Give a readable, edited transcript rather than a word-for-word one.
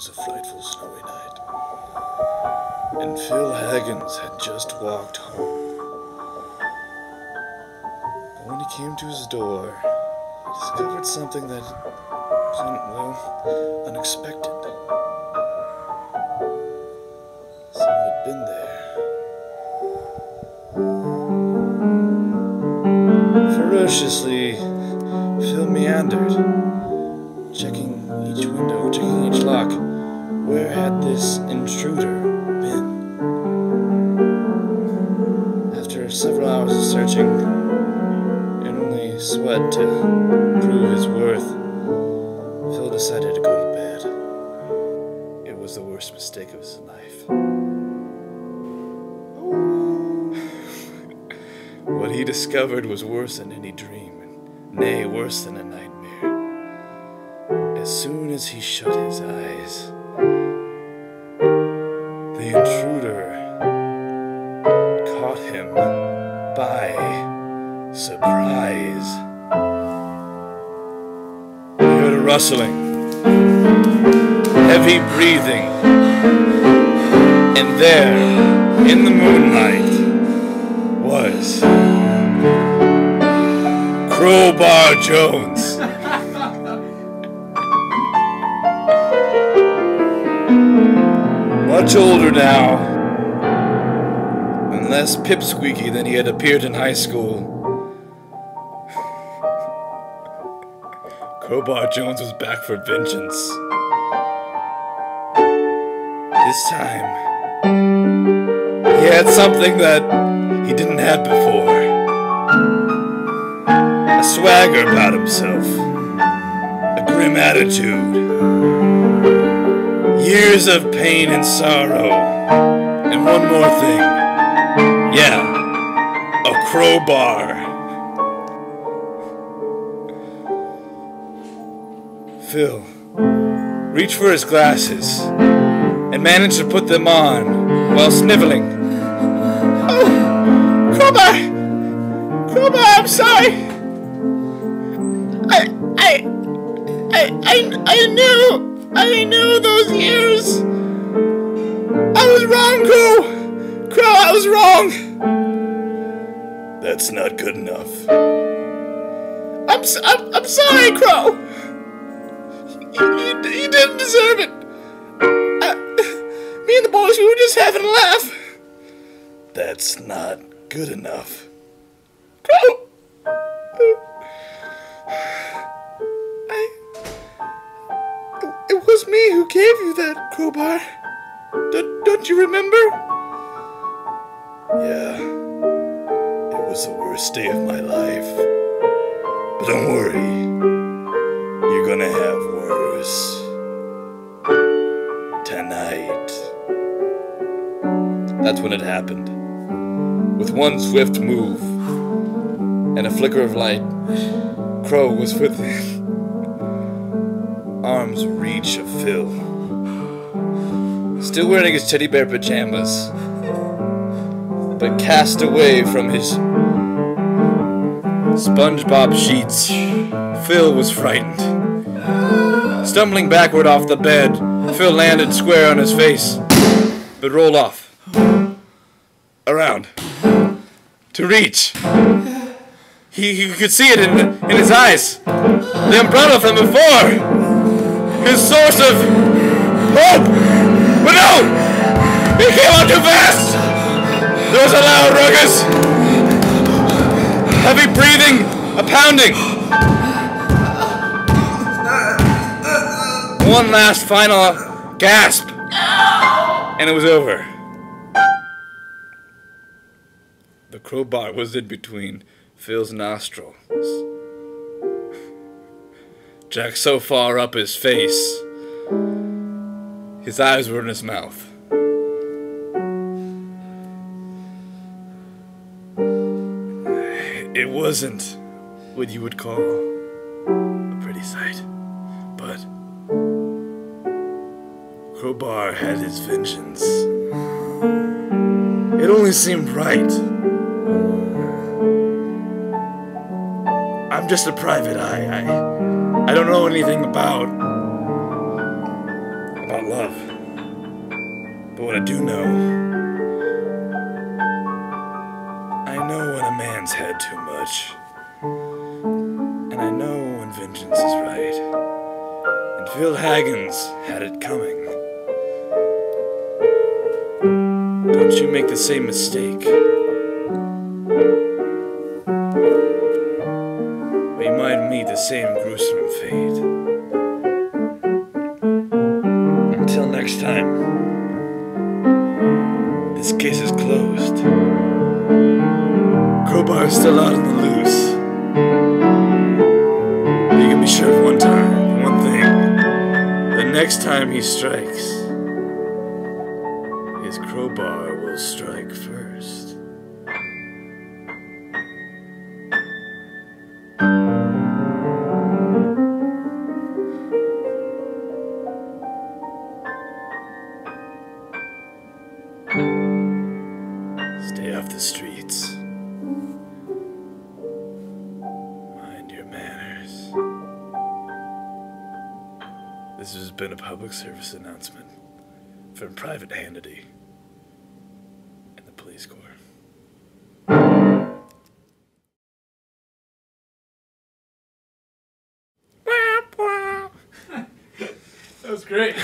was a frightful snowy night, and Phil Haggins had just walked home. But when he came to his door, he discovered something that was, well, unexpected. Someone had been there. Ferociously, Phil meandered, checking each window, checking each lock. Where had this intruder been? After several hours of searching, and only sweat to prove his worth, Phil decided to go to bed. It was the worst mistake of his life. What he discovered was worse than any dream, nay, worse than a nightmare. As soon as he shut his eyes, the intruder caught him by surprise. He heard a rustling, heavy breathing, and there, in the moonlight, was Crowbar Jones. Much older now, and less pipsqueaky than he had appeared in high school. Crowbar Jones was back for vengeance. This time, he had something that he didn't have before. A swagger about himself. A grim attitude. Years of pain and sorrow. And one more thing. Yeah, a crowbar. Phil reached for his glasses and managed to put them on while sniveling. Oh, Crowbar! Crowbar, I'm sorry! I knew those years! I was wrong, Crow, I was wrong! That's not good enough. I'm sorry, Crow! You didn't deserve it! Me and the boys, we were just having a laugh. That's not good enough. Crow! It was me who gave you that crowbar. Don't you remember? Yeah. It was the worst day of my life. But don't worry. You're gonna have worse. Tonight. That's when it happened. With one swift move and a flicker of light, Crow was within arm's reach of Phil. Still wearing his teddy bear pajamas, but cast away from his SpongeBob sheets, Phil was frightened. Stumbling backward off the bed, Phil landed square on his face, but rolled off. Around. To reach. He could see it in his eyes. The umbrella from before. His source of hope. But no! He came on too fast! There was a loud ruckus. Heavy breathing. A pounding. One last final gasp. And it was over. The crowbar was in between Phil's nostrils. Jack so far up his face, his eyes were in his mouth. It wasn't what you would call a pretty sight, but Crowbar had his vengeance. It only seemed right. I'm just a private eye. I don't know anything about love. But what I do know, I know when a man's had too much. And I know when vengeance is right. And Phil Haggins had it coming. Don't you make the same mistake. Or you might meet the same gruesome fate. Until next time, this case is closed. Crowbar is still out on the loose. You can be sure of one thing. The next time he strikes, his crowbar will strike first. Stay off the streets. Mind your manners. This has been a public service announcement from Private Hannity and the police corps. That was great.